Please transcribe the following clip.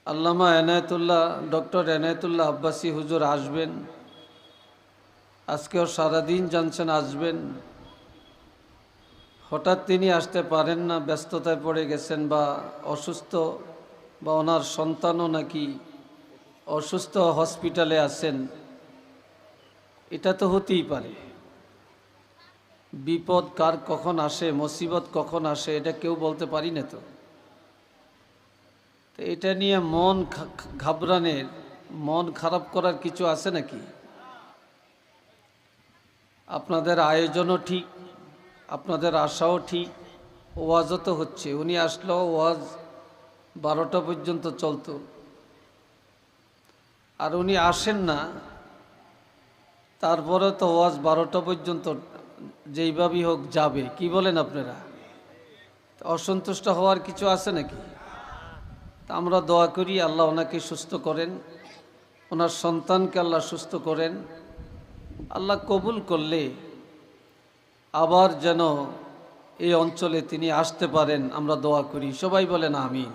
আল্লামা Enayetullah doctor Enayetullah Abbasi হুজুর আসবেন। আজকেও সারাদিন জানছেন আসবেন, হঠাৎ তিনি আসতে পারেন না, ব্যস্ততায় পড়ে গেছেন বা অসুস্থ, বা ওনার সন্তানও নাকি অসুস্থ, হসপিটালে আছেন। এটা তো হতেই পারে, বিপদ কার কখন আসে, মুসিবত কখন আসে এটা কেউ বলতে পারি না। তো এটা নিয়ে মন ঘাবড়ানের, মন খারাপ করার কিছু আছে নাকি? আপনাদের আয়োজনও ঠিক, আপনাদের আশাও ঠিক, ওয়াজও তো হচ্ছে। উনি আসলেও ওয়াজ 12টা পর্যন্ত চলতো, আর উনি আসেন না, তারপরে তো ওয়াজ 12টা পর্যন্ত যেইভাবেই হোক যাবে। কি বলেন আপনারা? অসন্তুষ্ট হওয়ার কিছু আছে নাকি? তা আমরা দোয়া করি আল্লাহ ওনাকে সুস্থ করেন, ওনার সন্তানকে আল্লাহ সুস্থ করেন। আল্লাহ কবুল করলে আবার যেন এই অঞ্চলে তিনি আসতে পারেন, আমরা দোয়া করি। সবাই বলেন আমিন।